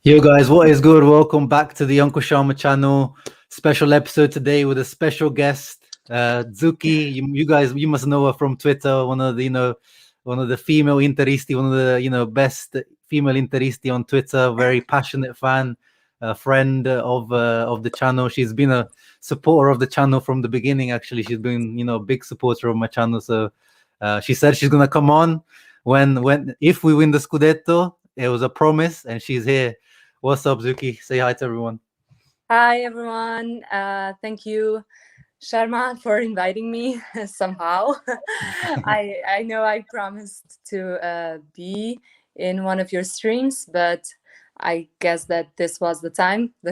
Yo guys, what is good? Welcome back to the Uncle Sharma channel. Special episode today with a special guest, Xuki. You guys, you must know her from Twitter. One of the female Interisti, one of the best female Interisti on Twitter. Very passionate fan, a friend of the channel. She's been a supporter of the channel from the beginning. Actually, she's been a big supporter of my channel. So she said she's gonna come on if we win the Scudetto. It was a promise, and she's here. What's up, Xuki? Say hi to everyone. Hi, everyone. Thank you, Sharma, for inviting me somehow. I know I promised to be in one of your streams, but I guess that this was the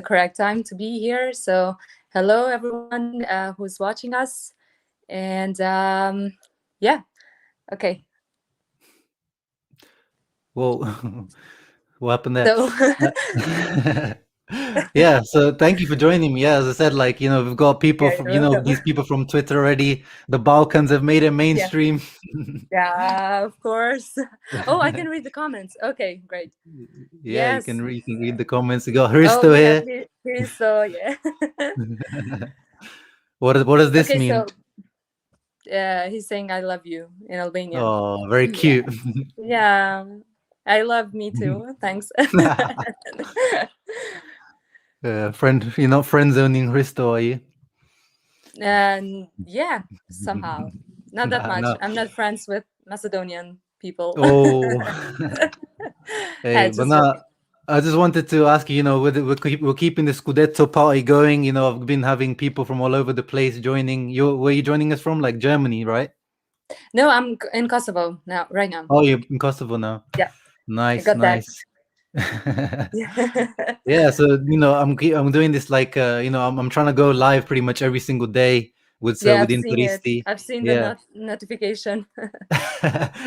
correct time to be here. So hello, everyone who's watching us. And yeah, okay. Well, what happened there? So Yeah, so thank you for joining me. Yeah, as I said, we've got people yeah, from, you're welcome. these people from Twitter already. The Balkans have made it mainstream. Yeah, of course. Oh, I can read the comments. Okay, great. Yeah, Yes. you can read the comments. You got Hristo here. Hristo, yeah. What does this Okay, mean? so he's saying I love you in Albanian. Oh, very cute. Yeah, I love me too. Thanks. Friend, you're not friend zoning Hristo, are you? And yeah, somehow. Not that much. No. I'm not friends with Macedonian people. Oh. Hey, but no, I just wanted to ask you, we're keeping the Scudetto party going. I've been having people from all over the place joining. Where are you joining us from? Like Germany, right? No, I'm in Kosovo right now. Oh, you're in Kosovo now. Yeah. Nice. Yeah. Yeah, so I'm doing this I'm trying to go live pretty much every single day with Interisti. I've seen the notification.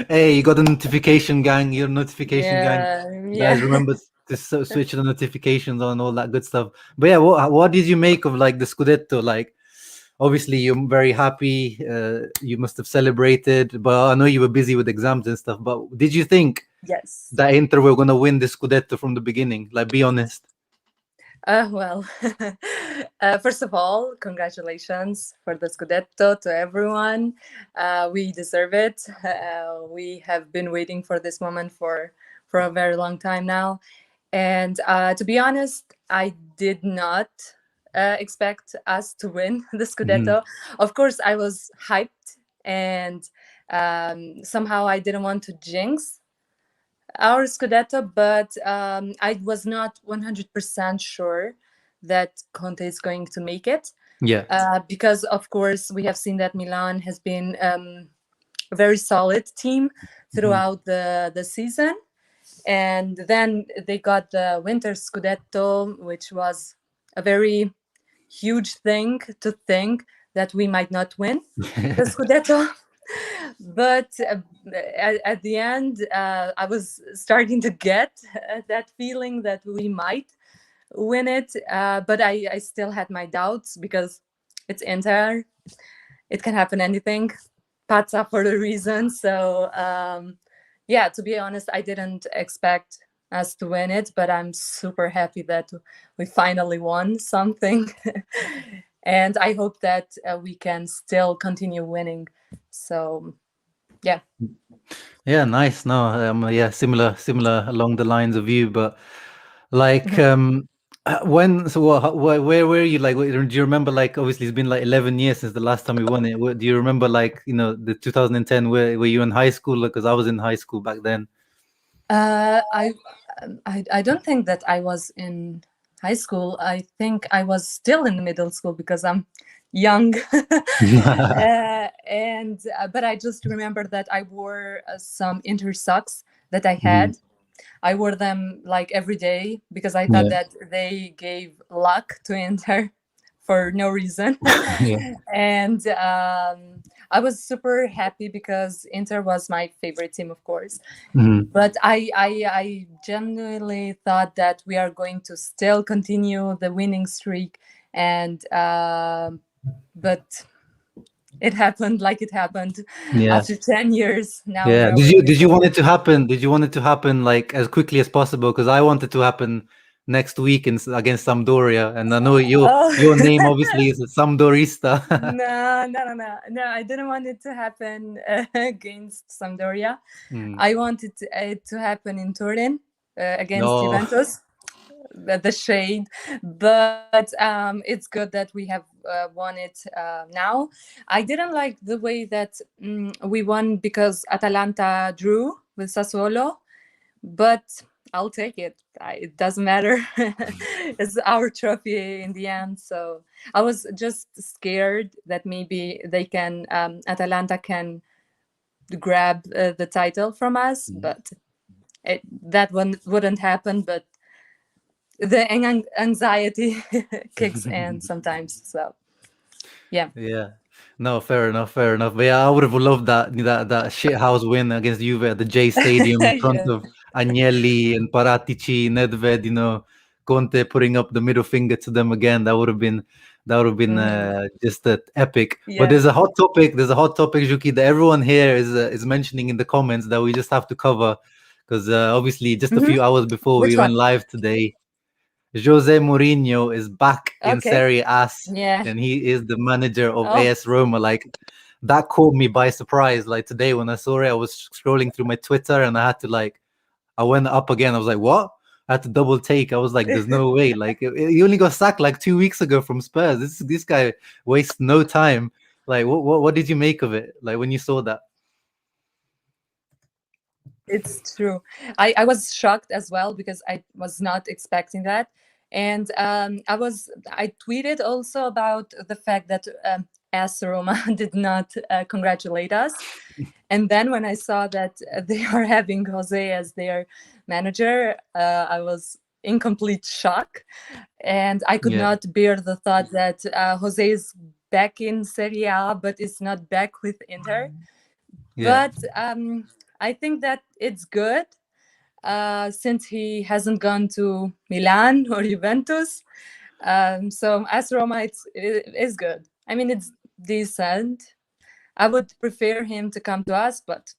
Hey, you got the notification, gang. You're a notification gang. Yeah. Guys, remember to switch the notifications on, all that good stuff. But yeah, what did you make of the Scudetto? Like, obviously you're very happy. You must have celebrated, but I know you were busy with exams and stuff. But did you think that Inter were gonna win the Scudetto from the beginning? Like, be honest. Well, first of all, congratulations for the Scudetto to everyone. We deserve it. We have been waiting for this moment for a very long time now. And to be honest, I did not expect us to win the Scudetto. Of course, I was hyped, and somehow I didn't want to jinx our Scudetto, but I was not 100% sure that Conte is going to make it. Yeah. Because, of course, we have seen that Milan has been a very solid team throughout the season. And then they got the Winter Scudetto, which was a very huge thing to think that we might not win the Scudetto. But at the end, I was starting to get that feeling that we might win it. But I still had my doubts because it's Inter. It can happen anything. Pazza for the reason. So, yeah, to be honest, I didn't expect us to win it, but I'm super happy that we finally won something. And I hope that we can still continue winning. So, yeah. Yeah, nice. No, yeah, similar along the lines of you, but like, where were you? Like, do you remember? Like, obviously, it's been like 11 years since the last time we won it. Do you remember, like, the 2010? Were you in high school? Because I was in high school back then. I don't think that I was in high school. I think I was still in middle school because I'm young. But I just remember that I wore some Inter socks that I had. I wore them like every day because I thought that they gave luck to Inter for no reason. And I was super happy because Inter was my favorite team, of course. But I genuinely thought that we are going to still continue the winning streak. And but it happened like it happened after 10 years now. Did you want it to happen? Did you want it to happen like as quickly as possible? Because I wanted to happen next week against Sampdoria, and I know Oh. your name obviously is Sampdorista. No. I didn't want it to happen against Sampdoria. Mm. I wanted it to happen in Turin against No. Juventus. The shade, but it's good that we have won it now. I didn't like the way that we won because Atalanta drew with Sassuolo, but I'll take it. It doesn't matter. It's our trophy in the end. So I was just scared that maybe Atalanta can grab the title from us, but that one wouldn't happen. But the anxiety kicks in sometimes. So yeah. No, fair enough. But yeah, I would have loved that shithouse win against Juve at the J Stadium in front Yeah. of Agnelli and Paratici, Nedved, Conte putting up the middle finger to them again. That would have been just epic. But Yeah. there's a hot topic, Xuki, that everyone here is mentioning in the comments that we just have to cover, because obviously just a few hours before we Which went one? live today, Jose Mourinho is back in Okay. Serie A, Yeah. and he is the manager of Oh. AS Roma. Like, that caught me by surprise. Like, today when I saw it, I was scrolling through my Twitter and I went up again. I was like, what? I had to double take. I was like, there's no way. Like, he only got sacked like 2 weeks ago from Spurs. This guy wastes no time. Like, what did you make of it? Like, when you saw that? It's true. I was shocked as well because I was not expecting that. And I tweeted also about the fact that AS Roma did not congratulate us. And then when I saw that they are having Jose as their manager, I was in complete shock. And I could not bear the thought that Jose is back in Serie A, but is not back with Inter. Yeah. But I think that it's good since he hasn't gone to Milan or Juventus. So AS Roma, it is good. I mean, it's decent. I would prefer him to come to us, but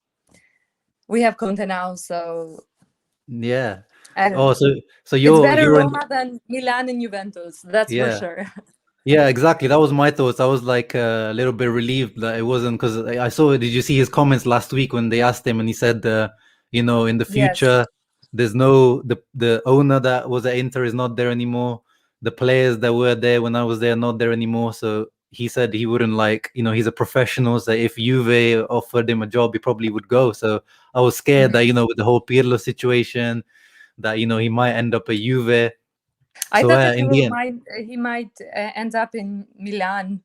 we have Conte now, so Yeah. I don't Oh, know. so It's better you're in. Roma than Milan and Juventus. That's for Yeah. sure. Yeah, exactly. That was my thoughts. I was like a little bit relieved that it wasn't, because I saw. Did you see his comments last week when they asked him and he said, in the Yes. future, there's no the owner that was at Inter is not there anymore. The players that were there when I was there are not there anymore. So he said he wouldn't, like, he's a professional. So if Juve offered him a job, he probably would go. So I was scared that with the whole Pirlo situation, that he might end up at Juve. I So thought that in the end, he might end up in Milan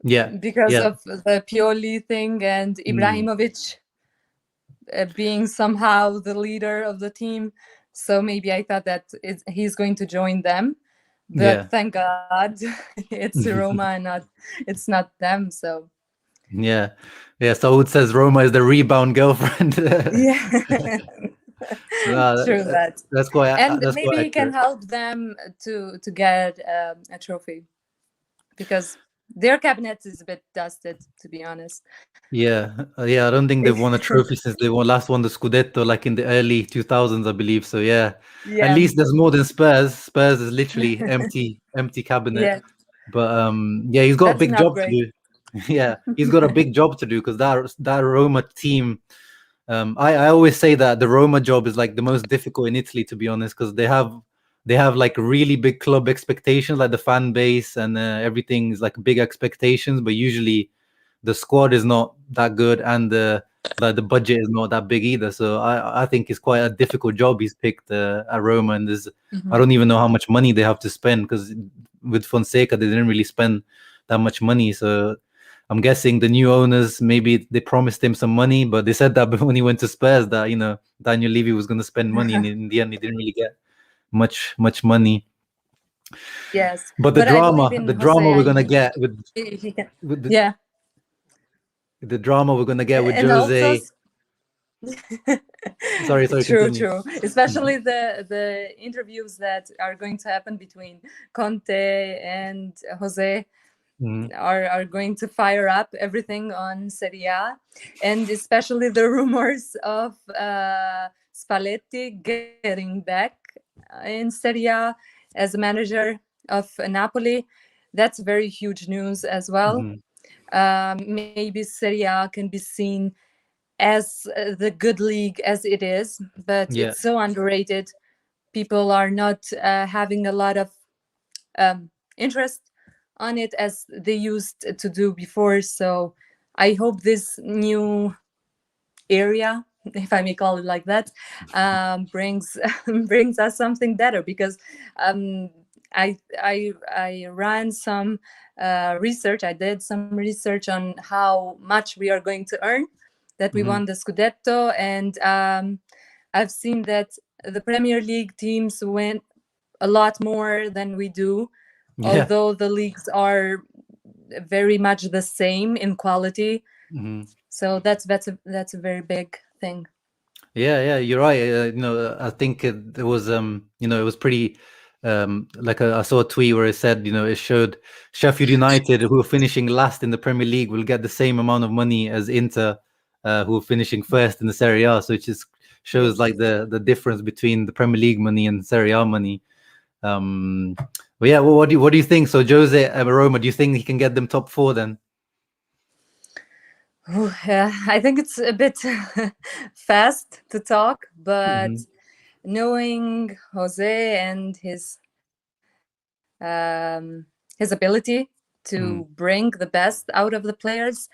yeah, because yeah. of the Pioli thing and Ibrahimovic being somehow the leader of the team. So maybe I thought that he's going to join them, but Yeah. thank God it's Roma and it's not them. So Yeah. Saud says Roma is the rebound girlfriend. yeah. No, True that. that's quite And that's maybe quite he can accurate. help them to get a trophy because their cabinet is a bit dusted, to be honest. Yeah, I don't think they've won a trophy since they last won the Scudetto, like in the early 2000s, I believe. So yeah, at Yeah. least there's more than Spurs. Spurs is literally empty cabinet. Yeah. But yeah, he's got a That's an big job to upgrade. do. Yeah, he's got a big job to do, because that Roma team. I always say that the Roma job is like the most difficult in Italy, to be honest, because they have like really big club expectations, like the fan base and everything is like big expectations, but usually the squad is not that good, and the budget is not that big either. So I think it's quite a difficult job he's picked at Roma, and I don't even know how much money they have to spend, because with Fonseca they didn't really spend that much money. So I'm guessing the new owners, maybe they promised him some money, but they said that when he went to Spurs that Daniel Levy was going to spend money, and in the end he didn't really get much money. Yes, But the but I believe drama, in the drama Jose. we're gonna get with He can. with Yeah, the drama we're gonna get with and also Jose. Sorry, true, continue. true. Especially the interviews that are going to happen between Conte and Jose are going to fire up everything on Serie A, and especially the rumors of Spalletti getting back in Serie A as a manager of Napoli. That's very huge news as well. Mhm. Maybe Serie A can be seen as the good league as it is, but Yeah. it's so underrated. People are not having a lot of interest on it as they used to do before. So I hope this new area, if I may call it like that, brings brings us something better, because um, I ran some research. I did some research on how much we are going to earn that we Mhm. won the Scudetto, and I've seen that the Premier League teams win a lot more than we do, Yeah. although the leagues are very much the same in quality. Mhm. So that's a very big thing. Yeah, you're right. I think it was, it was pretty, like I saw a tweet where it said, it showed Sheffield United, who are finishing last in the Premier League, will get the same amount of money as Inter, who are finishing first in the Serie A. So it just shows Yes. like the difference between the Premier League money and Serie A money. Um, but yeah, well, what do you think? So Jose at Roma, do you think he can get them top four then? Yeah, I think it's a bit fast to talk, but Hmm. knowing Jose and his ability to Hmm. bring the best out of the players,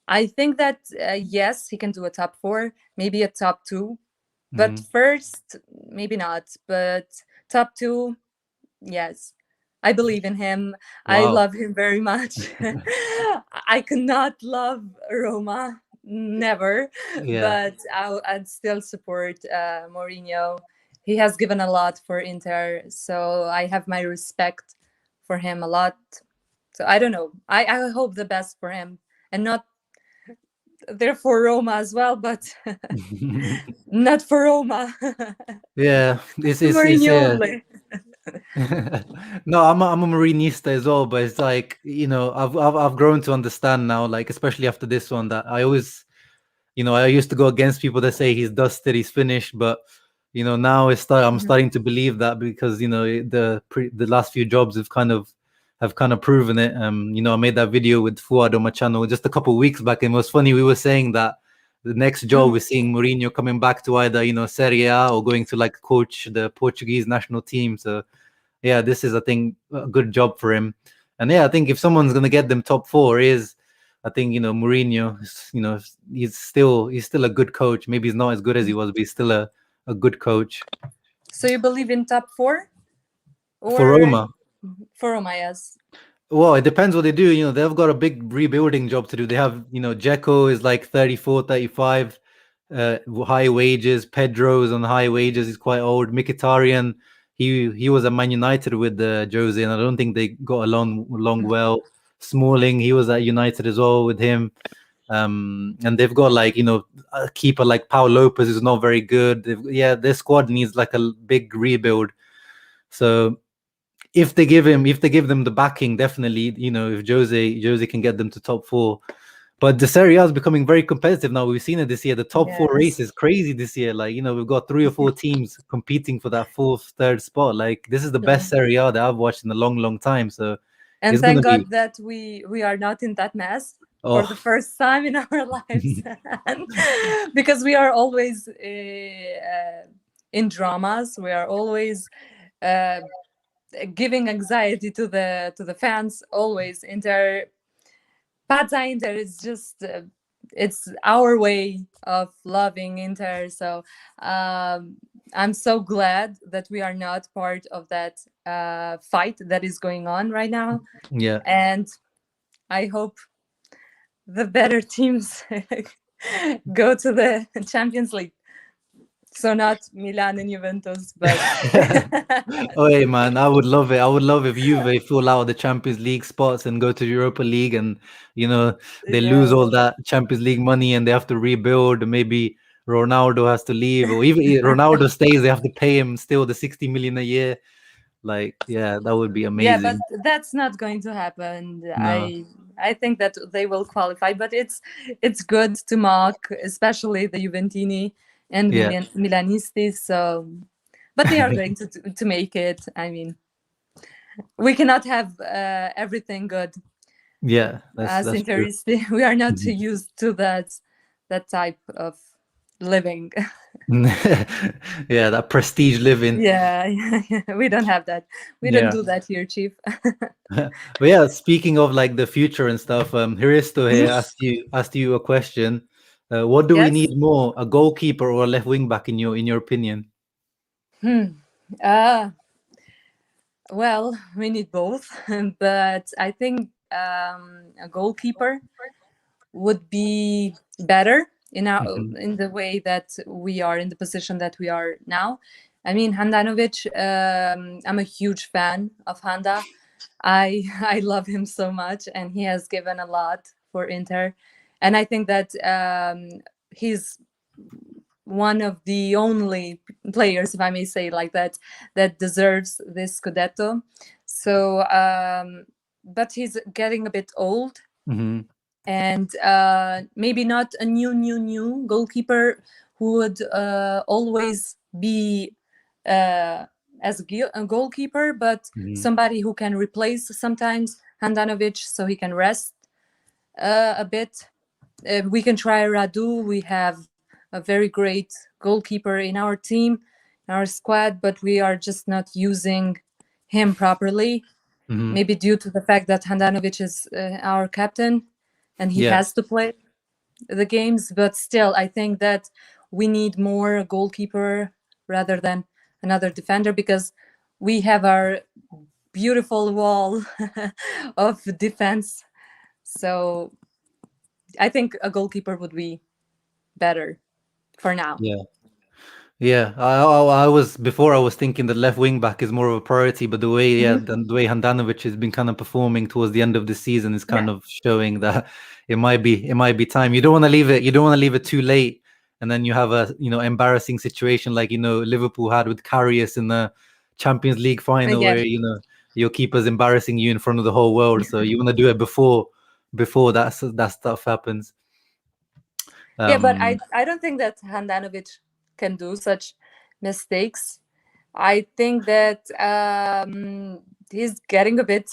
I think that yes, he can do a top four, maybe a top two, but Hmm. first maybe not, but top two, yes. I believe in him. I Wow. love him very much. I cannot love Roma, never, Yeah. but I'd still support Mourinho. He has given a lot for Inter, so I have my respect for him a lot. So I don't know. I hope the best for him, and not there for Roma as well, but not for Roma. Yeah, it's Mourinho yeah. only. No, I'm a Marinista as well, but it's like, I've grown to understand now, like especially after this one, that I always, I used to go against people that say he's dusted, he's finished, but now I'm Mhm. starting to believe that, because the last few jobs have kind of proven it. I made that video with Fuad on my channel just a couple of weeks back, and it was funny. We were saying that the next job we're seeing Mourinho coming back to either Serie A or going to like coach the Portuguese national team. So yeah, this is, I think, a good job for him. And yeah, I think if someone's gonna get them top four is, I think, Mourinho. He's still a good coach. Maybe he's not as good as he was, but he's still a good coach So you believe in top four for or Roma. for Roma? Yes. Well, it depends what they do. They've got a big rebuilding job to do. They have, Dzeko is like 34, 35, high wages. Pedro is on high wages. He's quite old. Mkhitaryan, he was at Man United with Jose, and I don't think they got along well. Smalling, he was at United as well with him. And they've got like, a keeper like Pau Lopez who's not very good. Yeah, their squad needs like a big rebuild. So if they give them the backing, definitely, if Jose can get them to top four. But the Serie A is becoming very competitive now. We've seen it this year. The top four race Yes. is crazy this year. Like, we've got 3 or 4 teams competing for that fourth, third spot. Like, this is the best So, Serie A that I've watched in a long, long time. So and it's gonna thank be, God that we are not in that mess for oh the first time in our lives, because we are always in dramas. We are always uh, giving anxiety to the fans. Always Inter, Pazza Inter is just it's our way of loving Inter. So um, I'm so glad that we are not part of that fight that is going on right now, yeah. and I hope the better teams go to the Champions League. So not Milan and Juventus, but Oh, hey, man, I would love it. I would love if Juve fall out of the Champions League spots and go to Europa League, and they lose yes. all that Champions League money and they have to rebuild. Maybe Ronaldo has to leave, or even if Ronaldo stays, they have to pay him still the 60 million a year. Like, yeah, that would be Yeah, but amazing. that's not going to happen. No, I think that they will qualify, but it's good to mock, especially the Juventini and yeah, Milanisti. So but they are going to make it. I mean, we cannot have everything good Yeah, as that's true. interests. We are not Mhm. used to that type of living. Yeah, that prestige living. Yeah, we don't have that. We don't Yeah. do that here, Chief. But yeah, speaking of like the future and stuff, Hristo here Mhm. asked you a question. What do we Yes. need more, a goalkeeper or a left wing back in your opinion? Uh, well, we need both, but I think a goalkeeper would be better Hmm. in the way that we are in the position that we are now. I mean, Handanovic. I'm a huge fan of Handa. I I love him so much, and he has given a lot for Inter, and I think that he's one of the only players, if I may say like that, that deserves this Scudetto. So, but he's getting a bit old, Hmm. and maybe not a new goalkeeper who would always be as a goalkeeper, but Hmm. somebody who can replace sometimes Handanovic so he can rest a bit. We can try Radu. We have a very great goalkeeper in our team, in our squad, but we are just not using him properly. Hmm. Maybe due to the fact that Handanovic is our captain and he Yeah. has to play the games. But still, I think that we need more goalkeeper rather than another defender, because we have our beautiful wall of defense. So I think a goalkeeper would be better for now. Yeah. Yeah, I was before I was thinking that left wing back is more of a priority, but the way Mhm. the way Handanovic has been kind of performing towards the end of the season is kind Yeah. of showing that it might be time. You don't want to leave it too late, and then you have a embarrassing situation like Liverpool had with Karius in the Champions League final, Yeah. where your keeper's embarrassing you in front of the whole world. So you want to do it before that stuff happens. Yeah, but Um, I don't think that Handanovic can do such mistakes. I think that he's getting a bit.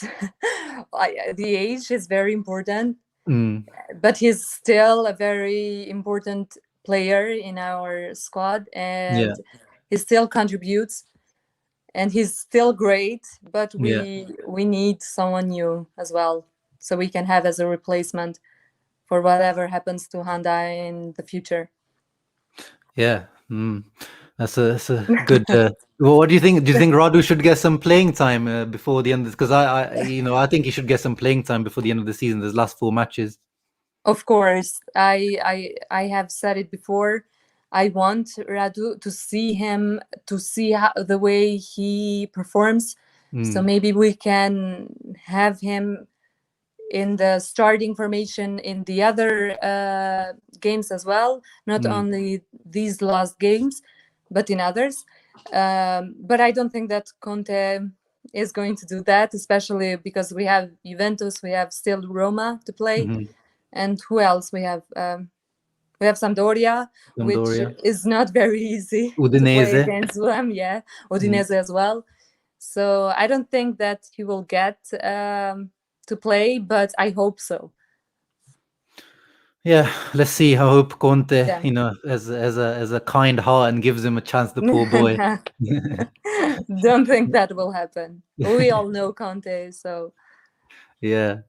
The age is very important, mm, but he's still a very important player in our squad, yeah, and he still contributes, and he's still great. But yeah, we need someone new as well, so we can have as a replacement for whatever happens to Honda in the future. yeah. Mm. That's a good. Well, what do you think? Do you think Radu should get some playing time before the end? Because I think he should get some playing time before the end of the season. There's last 4 matches. Of course, I have said it before. I want Radu to see him, to see the way he performs. So Mm, maybe we can have him in the starting formation in the other games as well, not mm, only these last games, but in others. But I don't think that Conte is going to do that, especially because we have Juventus, we have still Roma to play, mhm. and who else we have Sampdoria, which Sampdoria, is not very easy to play Udinese. against them. Yeah, Mm. Udinese as well. So I don't think that he will get to play, but I hope so. Yeah, let's see. I hope Conte, Yeah. has a kind heart and gives him a chance. The poor boy. Don't think that will happen. We all know Conte, so. Yeah.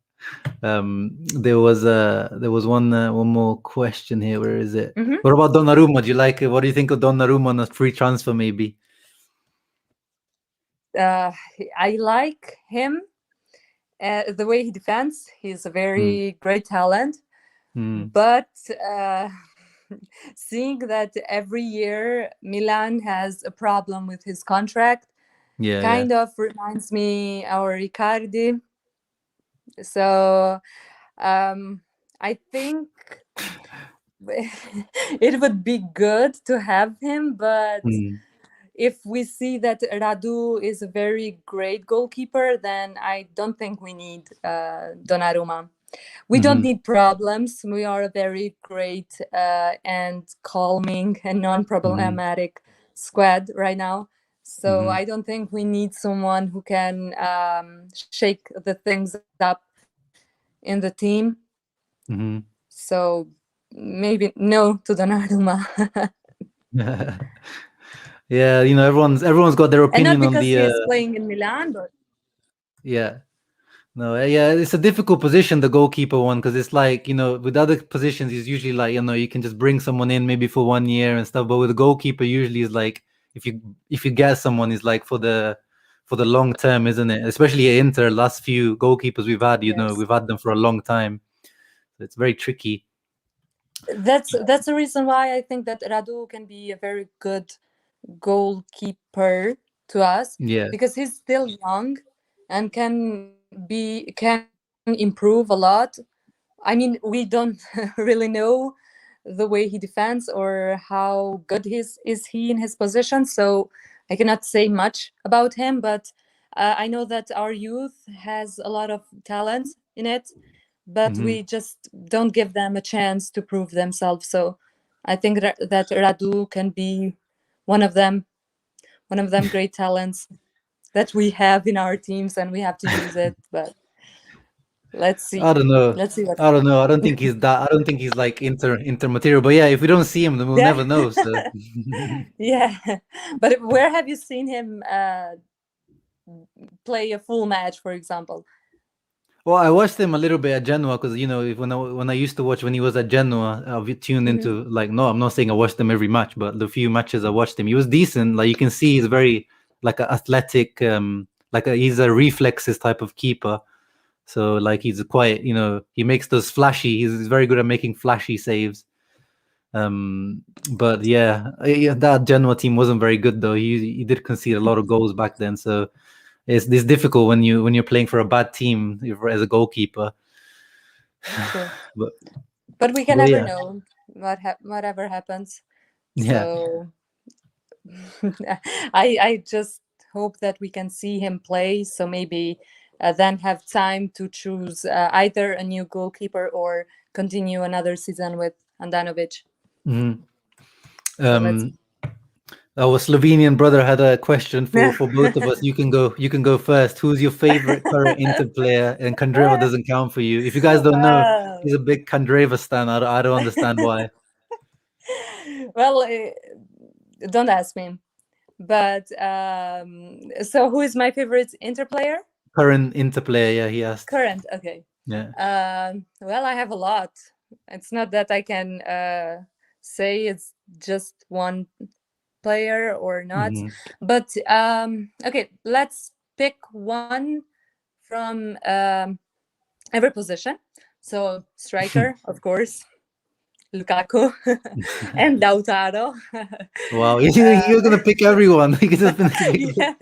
There was one more question here. Where is it? Mhm. What about Donnarumma? Do you like it? What do you think of Donnarumma on a free transfer? Maybe. uh, I like him, the way he defends. He's a Mm, very great talent, mm. but seeing that every year Milan has a problem with his contract Yeah, yeah. kind of reminds me our Icardi. So I think it would be good to have him, but Mm, if we see that Radu is a very great goalkeeper, then I don't think we need Donnarumma. We don't mhm, need problems. We are a very great and calming and mhm. non-problematic squad right now. So I don't think we need someone who can shake the things up in the team. So maybe no to Donnarumma. Yeah, you know, everyone's got their And not opinion on because the. he is playing in Milan, but Yeah. No, yeah, it's a difficult position, the goalkeeper one, because it's like, you know, with other positions, it's usually like, you know, you can just bring someone in maybe for 1 year and stuff. But with the goalkeeper, usually is like if you get someone, is like for the long term, isn't it? Especially at Inter, last few goalkeepers we've had, you know, yes. we've had them for a long time. So it's very tricky. That's the reason why I think that Radu can be a very good goalkeeper to us, Yeah. because he's still young and can improve a lot. I mean, we don't really know the way he defends or how good is he in his position, so I cannot say much about him. But I know that our youth has a lot of talent in it, but we just don't give them a chance to prove themselves. So I think that Radu can be one of them great talents that we have in our teams, and we have to use it. But let's see. I don't know. Let's see what I don't know. I don't think he's that. I don't think he's like inter material. But yeah, if we don't see him, then we'll yeah. never know. So Yeah. But where have you seen him play a full match, for example? well, I watched him a little bit at Genoa because, you know, when I used to watch when he was at Genoa, I'll be tuned into, like, no, I'm not saying I watched him every match, but the few matches I watched him, he was decent. Like, you can see he's very like a athletic, he's a reflexes type of keeper. So like he's quite, you know, he makes those flashy. He's very good at making flashy saves. But yeah, that Genoa team wasn't very good though. He did concede a lot of goals back then. So it's difficult when you're playing for a bad team as a goalkeeper. True. but we can never yeah. know whatever happens. Yeah. So I just hope that we can see him play, so maybe then have time to choose either a new goalkeeper or continue another season with Handanovic. So Our Slovenian brother had a question for both of us. You can go first. Who's your favorite current Inter player? And Kandreva doesn't count for you. If you guys don't know, he's a big Kandreva stan. I don't understand why. Well, don't ask me. But so who is my favorite Inter player? Current Inter player, yeah, he asked. Current, okay. Yeah. Well, I have a lot. It's not that I can say it's just one player or not. But okay, let's pick one from every position. So striker, of course, Lukaku and Lautaro. Wow, you're gonna pick everyone. Yeah.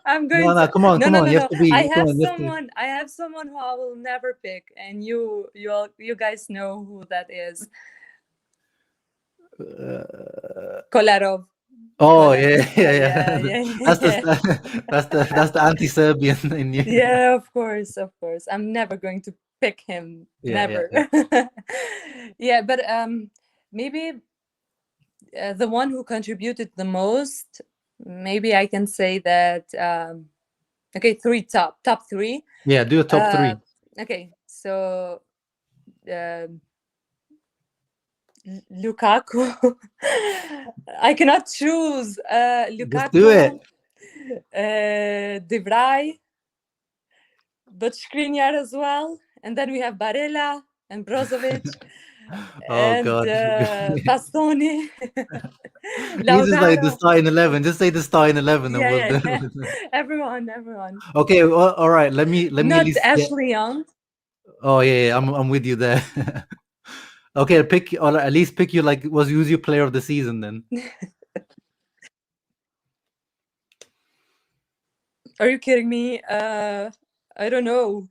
I'm going No, to come on, no. You have to be. I have someone who I will never pick, and you guys know who that is. Kolarov. Oh Kolarov. yeah. That's the anti-Serbian in you. Yeah, of course. I'm never going to pick him. Never. Yeah, but maybe the one who contributed the most. Maybe I can say that. Okay, top three. Yeah, do a top three. Okay, so Lukaku. I cannot choose. Lukaku. Just do it. De Vrij, but Skriniar as well, and then we have Barella and Brozovic. Oh God. Bastoni. You just like the starting 11. Just say the starting 11, and we'll do it. Everyone. Okay, well, all right. Let me Not at least Ashley Young. Oh yeah, I'm with you there. Okay, at least pick you like who's your player of the season then? Are you kidding me? I don't know.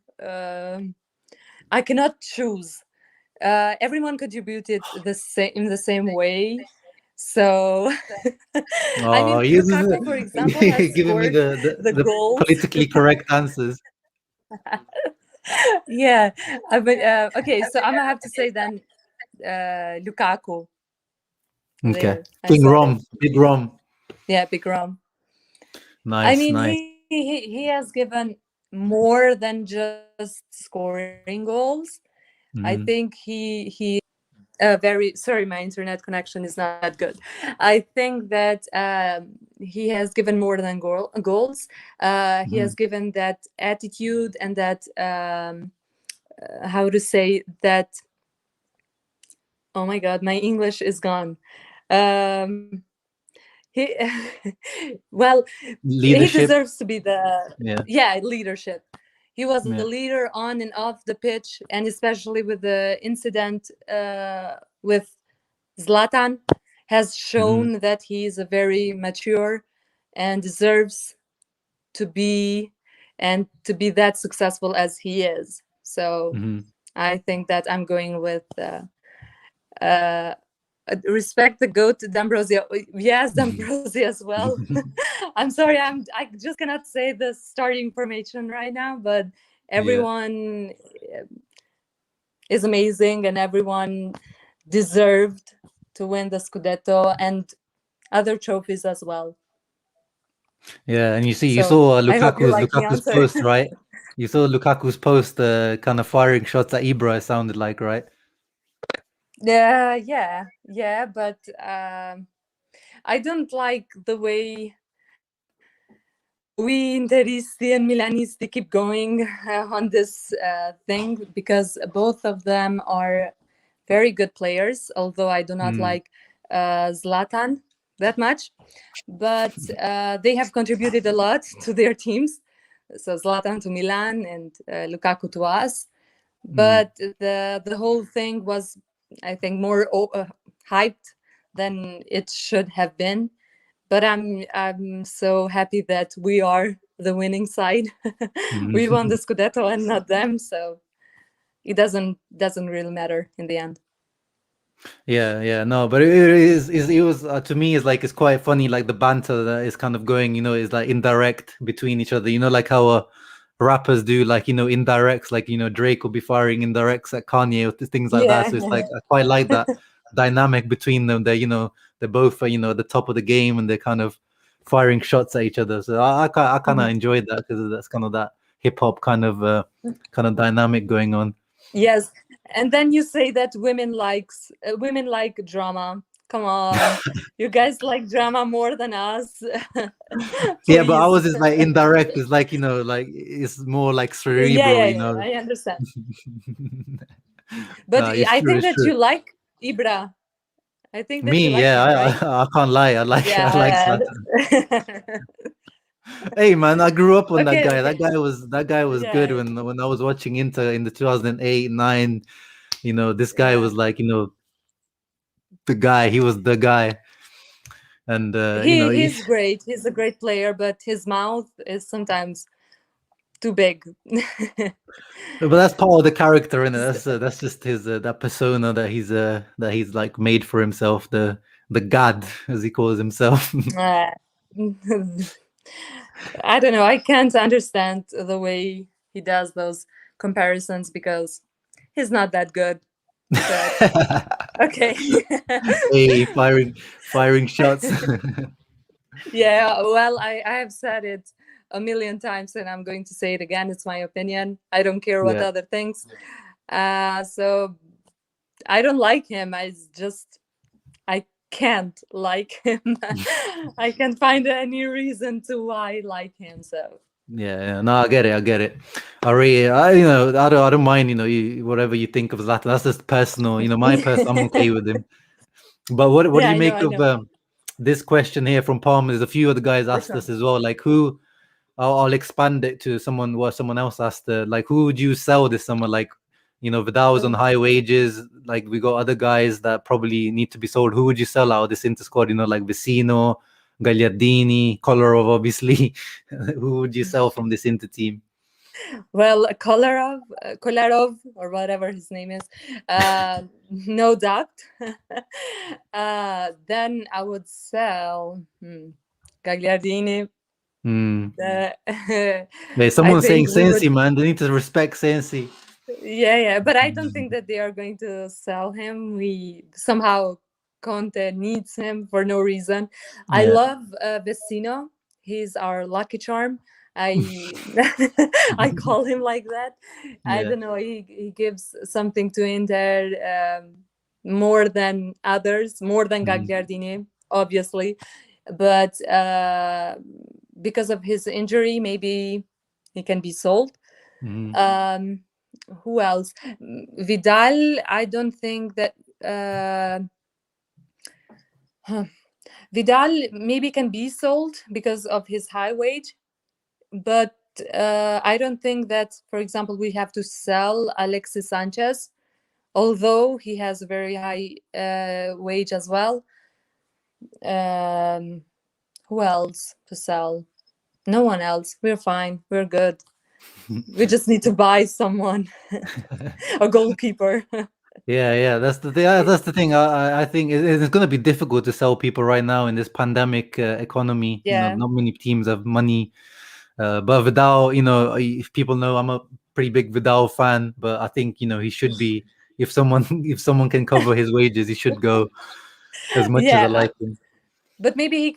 I cannot choose. Everyone contributed in the same way. So I mean, Lukaku, for example, has giving me scored the goals. politically correct answers. Yeah, but okay. So I'm gonna have to say then Lukaku. Okay, There, Big Rom. Yeah, Big Rom. I Nice, mean, nice. he has given more than just scoring goals. I think Mm-hmm. he very sorry, my internet connection is not that good. I think that he has given more than goals. He Mm-hmm. has given that attitude and that how to say that. Oh my God, my English is gone. Um, he well, he Leadership. deserves to be the Yeah. leadership. He was a Yeah. leader on and off the pitch, and especially with the incident with Zlatan, has Mm-hmm. shown that he is a very mature and deserves to be that successful as he is. So Mm-hmm. I think that I'm going with uh, respect the goat D'Ambrosio. Yes, D'Ambrosio as well. I'm sorry, I just cannot say the starting formation right now, but Yeah. everyone is amazing and everyone deserved to win the Scudetto and other trophies as well. Yeah, and you So saw I hope you like the Lukaku's answer. post, right? You saw Lukaku's post, kind of firing shots at Ibra. It sounded like, right? Yeah, but I don't like the way we Interisti and Milanisti keep going on this thing, because both of them are very good players, although I do not Mm, like Zlatan that much. But they have contributed a lot to their teams. So Zlatan to Milan and Lukaku to us. mm. But the whole thing was, I think, more hyped than it should have been. But I'm so happy that we are the winning side. We won the Mhm. Scudetto and not them, so it doesn't really matter in the end. Yeah, yeah, no, but it was to me is like it's quite funny, like the banter that is kind of going, is like indirect between each other. Like how rappers do, like indirects, like Drake will be firing indirects at Kanye or things like that. Yeah. So it's like I quite like that dynamic between them. They're both at the top of the game and they're kind of firing shots at each other. So I kind of Mhm. enjoyed that because that's kind of that hip hop kind of dynamic going on. Yes, and then you say that women like drama. Come on, you guys like drama more than us. Yeah, but Please. ours is like indirect. It's like like it's more like cerebral. Yeah, I understand. But No, it's I true. think It's that true. you like Ibra. I think that you Me, like yeah, him, right? I can't lie. I like Yeah. Zlatan. Hey man, I grew up on that Okay, guy. okay. That guy was good Yeah, when I was watching Inter in the 2008 9. This guy yeah. was like the guy. He was the guy, and He's great. He's a great player, but his mouth is sometimes too big. but that's part of the character, innit? That's just his that persona that he's like made for himself. The god, as he calls himself. Uh, I don't know. I can't understand the way he does those comparisons because he's not that good. But okay. Hey, firing shots. Yeah, well, I have said it a million times and I'm going to say it again. It's my opinion. I don't care what Yeah. other things. So I don't like him. I can't like him. I can't find any reason to why I like him. So Yeah, no, I get it. I get it. I don't mind. Whatever you think of Zlatan, that's just personal. I'm okay with him. But what do yeah, you I make of know. this question here from Palm? There's a few other guys Which asked one? us as well. Like who? I'll expand it to someone else asked. Like who would you sell this summer? Like Vidal was on Oh. high wages. Like we got other guys that probably need to be sold. Who would you sell out of this Inter squad? Like Vecino, Gagliardini, Kolarov, obviously. Who would you sell from this Inter team? Well, Kolarov, or whatever his name is, no doubt. Then I would sell Gagliardini. Hmm. I Hey, someone's saying think we would. Sensi, man. They need to respect Sensi. Yeah, but I don't think that they are going to sell him. We somehow Conte needs him for no reason. I Yeah. love Vecino. he's our lucky charm. I I call him like that. I Yeah. don't know. He gives something to Inter more than others, more than Mhm. Gagliardini, obviously. But because of his injury, maybe he can be sold. Mhm. Um, who else? Vidal. I don't think that. Huh. Vidal maybe can be sold because of his high wage, but I don't think that, for example, we have to sell Alexis Sanchez, although he has a very high wage as well. Um, who else to sell? No one else. We're fine. We're good. We just need to buy someone, a goalkeeper. Yeah, that's the thing. I think it's going to be difficult to sell people right now in this pandemic economy. You know, Yeah. not many teams have money. But Vidal, you know, if people know, I'm a pretty big Vidal fan. But I think, you know, he should be. If someone if someone can cover his wages, he should go. As much as I Yeah, like him. but maybe he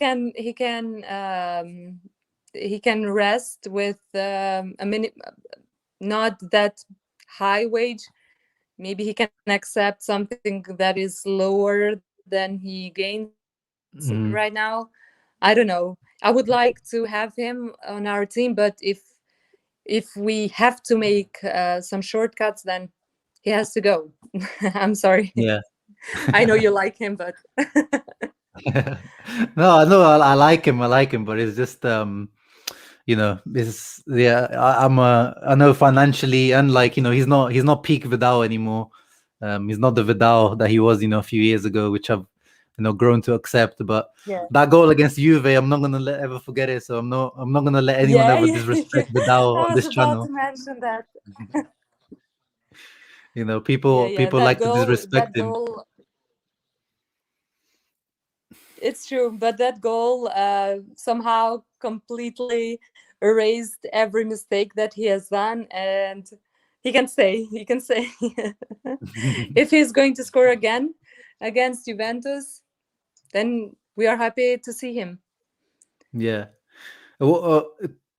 can rest with a minute, not that high wage. Maybe he can accept something that is lower than he gains right now. Mhm. I don't know. I would like to have him on our team, but if we have to make some shortcuts, then he has to go. I'm sorry. Yeah. I know you like him, but No, I like him. I like him, but it's just you know, it's yeah. I know financially, and like you know, he's not peak Vidal anymore. He's not the Vidal that he was, you know, a few years ago, which I've you know grown to accept. But yeah, that goal against Juve, I'm not gonna ever forget it. So I'm not gonna let anyone yeah, ever yeah. disrespect Vidal I on was this about to channel. mention that. You know, Yeah, yeah. people like to disrespect That him. goal. It's true, but that goal somehow completely erased every mistake that he has done, and he can say, if he's going to score again against Juventus, then we are happy to see him. Yeah. Well,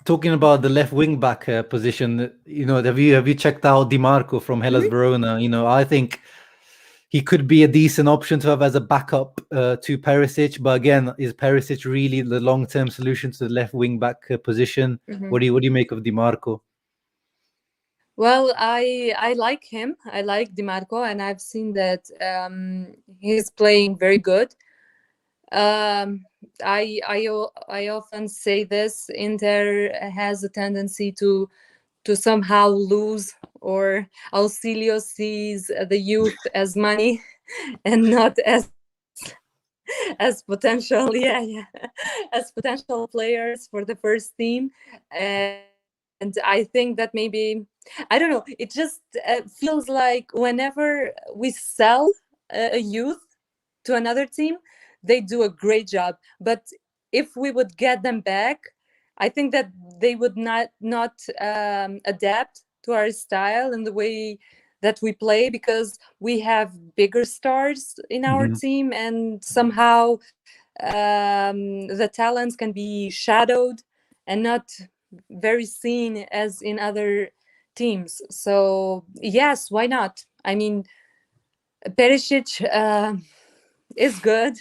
talking about the left wing back position, you know, have you checked out Di Marco from Hellas Mhm. Verona? You know, I think he could be a decent option to have as a backup to Perisic. But again, is Perisic really the long term solution to the left wing back position? Mhm. What do you make of Di Marco? Well, I like him. I like Di Marco, and I've seen that he's playing very good. Um, I often say this: Inter has a tendency to somehow lose, or Auxilio sees the youth as money and not as potential, yeah, yeah, as potential players for the first team. And I think that maybe, I don't know, it just feels like whenever we sell a youth to another team, they do a great job. But if we would get them back, I think that they would not adapt to our style and the way that we play, because we have bigger stars in our Hmm. team, and somehow the talents can be shadowed and not very seen as in other teams. So yes, why not? I mean, Perisic is good,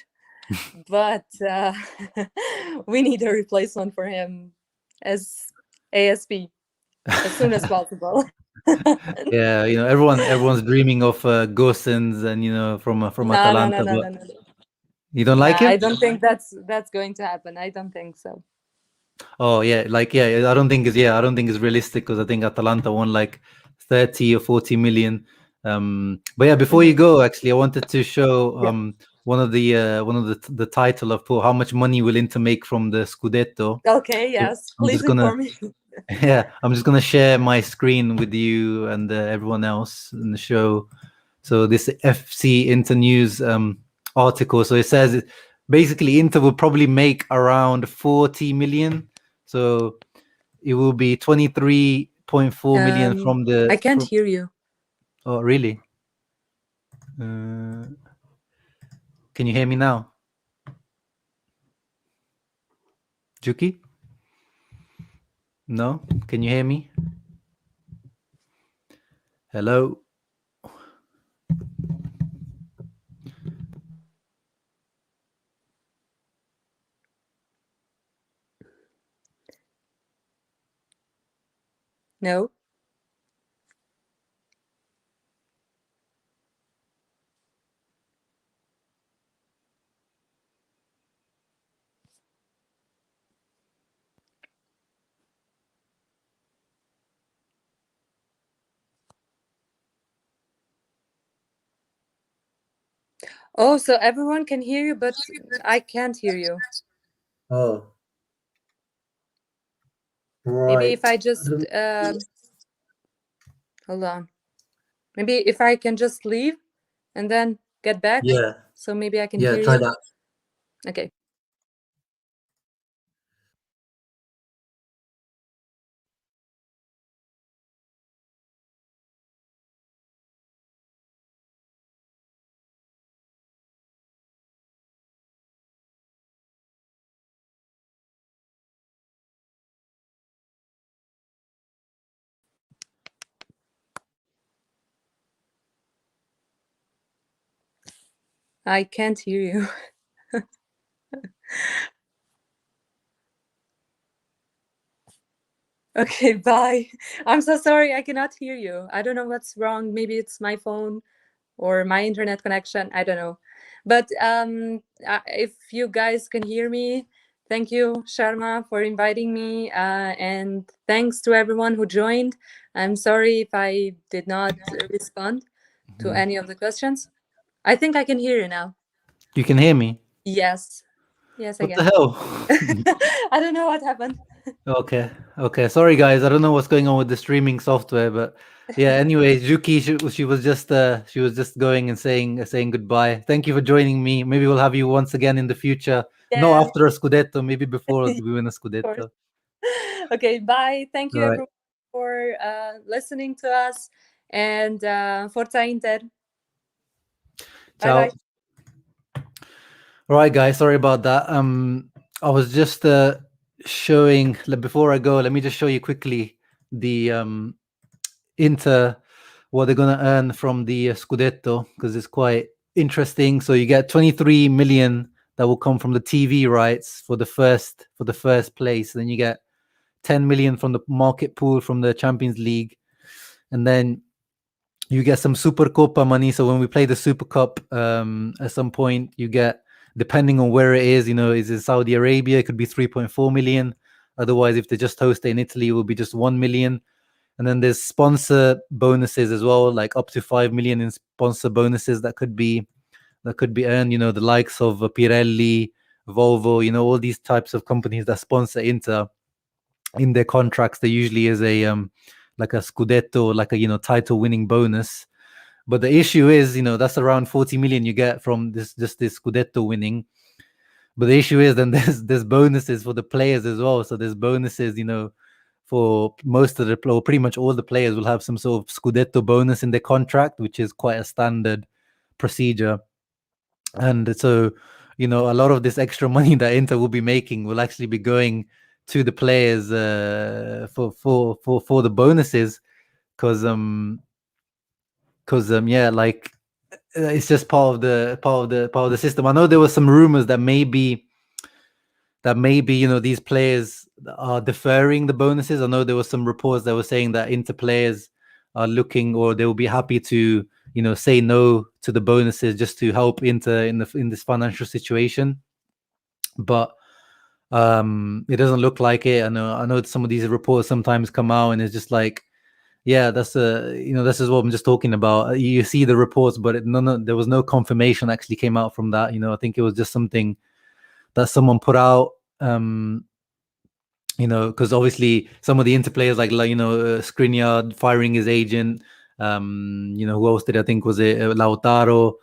but we need a replacement for him as ASP as soon as possible. Yeah, you know, everyone's dreaming of Gosens and you know from No, no, no, Atalanta, no, but no, no. you don't No, like I him? don't think that's going to happen. I don't think so. Oh yeah, like yeah, I don't think it's realistic because I think Atalanta won like 30 or 40 million. But yeah, before you Mhm. go, actually, I wanted to show Yeah. one of the title of how much money will Inter make from the Scudetto. Okay. So Yes. I'm Please just gonna inform me. yeah, I'm just gonna share my screen with you and everyone else in the show. So this FC Inter News article. So it says basically Inter will probably make around 40 million. So it will be 23.4 million from I the can't from. hear you. Oh really? Uh, can you hear me now, Juki? No? Can you hear me? Hello? No. Oh, so everyone can hear you, but I can't hear you. Oh. Maybe if Right. I just hold on. Maybe if I can just leave and then get back. Yeah. So maybe I can Yeah, hear try you. that. Okay. I can't hear you. Okay, bye. I'm so sorry. I cannot hear you. I don't know what's wrong. Maybe it's my phone or my internet connection. I don't know. But if you guys can hear me, thank you, Sharma, for inviting me. And thanks to everyone who joined. I'm sorry if I did not respond to any of the questions. I think I can hear you now. You can hear me? Yes. Yes, I What the can. hell? I don't know what happened. Okay. Okay. Sorry, guys. I don't know what's going on with the streaming software, but yeah. Anyway, Xuki, she was just going and saying goodbye. Thank you for joining me. Maybe we'll have you once again in the future. No, Yeah, after a Scudetto, maybe before of we win a course. Scudetto. Okay, bye. Thank you All right. everyone for listening to us, and Forza Inter. Bye Ciao. bye. All right, guys. Sorry about that. I was just showing before I go. Let me just show you quickly the Inter what they're gonna earn from the Scudetto because it's quite interesting. So you get 23 million that will come from the TV rights for the first place. Then you get 10 million from the market pool from the Champions League, and then you get some Super Copa money. So when we play the Super Cup, at some point you get, depending on where it is, is it Saudi Arabia? It could be 3.4 million. Otherwise, if they just host it in Italy, it will be just 1 million. And then there's sponsor bonuses as well, like up to 5 million in sponsor bonuses that could be earned. The likes of Pirelli, Volvo, all these types of companies that sponsor Inter, in their contracts there usually is a like a Scudetto, like a title winning bonus. But the issue is, that's around 40 million you get from this Scudetto winning. But the issue is then there's bonuses for the players as well. So there's bonuses, for most of or pretty much all the players will have some sort of Scudetto bonus in their contract, which is quite a standard procedure. And so, a lot of this extra money that Inter will be making will actually be going to the players for the bonuses, because yeah, like it's just part of the system. I know there were some rumors that maybe these players are deferring the bonuses. I know there were some reports that were saying that Inter players are looking, or they will be happy to say no to the bonuses just to help Inter in this financial situation. But it doesn't look like it. I know some of these reports sometimes come out and it's just like, yeah, that's this is what I'm just talking about. You see the reports, but there was no confirmation actually came out from that. I think it was just something that someone put out. Because obviously some of the Inter players, like Skriniar firing his agent. Who else did I think was it? Lautaro.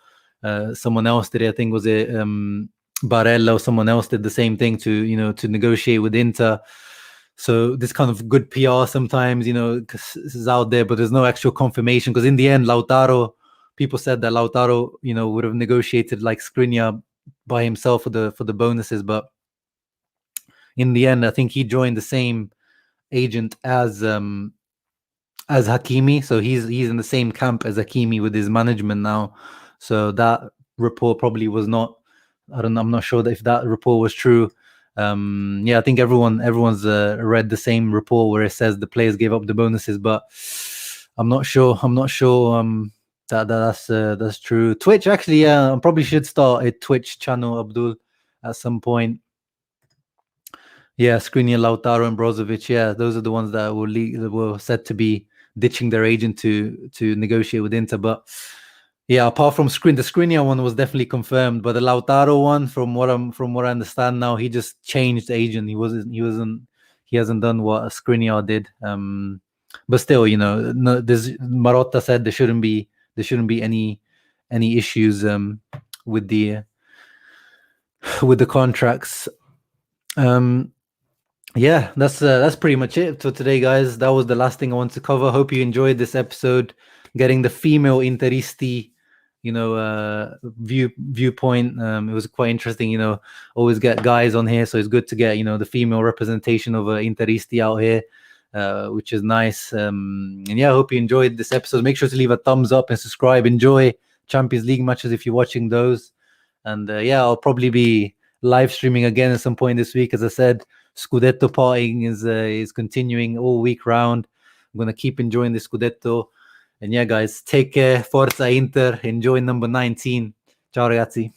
Someone else did it. I think was it Barella, or someone else did the same thing to negotiate with Inter. So this kind of good PR sometimes, is out there, but there's no actual confirmation. Because in the end, people said that Lautaro, would have negotiated like Skriniar by himself for the bonuses, but in the end, I think he joined the same agent as Hakimi, so he's in the same camp as Hakimi with his management now. So that report probably was not. I'm not sure that if that report was true. I think everyone's read the same report where it says the players gave up the bonuses, but I'm not sure. That's true. Twitch, actually, I probably should start a Twitch channel, Abdul, at some point. Yeah, Skriniar, Lautaro, and Brozovic. Yeah, those are the ones that were said to be ditching their agent to negotiate with Inter. But yeah, apart from the Skriniar one was definitely confirmed. But the Lautaro one, from what I understand now, he just changed agent. He hasn't done what Skriniar did. But still, Marotta said there shouldn't be any issues with the contracts. Yeah, that's pretty much it for today, guys. That was the last thing I wanted to cover. Hope you enjoyed this episode, getting the female Interisti, viewpoint. It was quite interesting. Always get guys on here, so it's good to get the female representation of Interisti out here, which is nice. And yeah, I hope you enjoyed this episode. Make sure to leave a thumbs up and subscribe. Enjoy Champions League matches if you're watching those. And I'll probably be live streaming again at some point this week. As I said, Scudetto partying is continuing all week round. I'm gonna keep enjoying the Scudetto. And yeah, guys, take care. Forza Inter. Enjoy number 19. Ciao, ragazzi.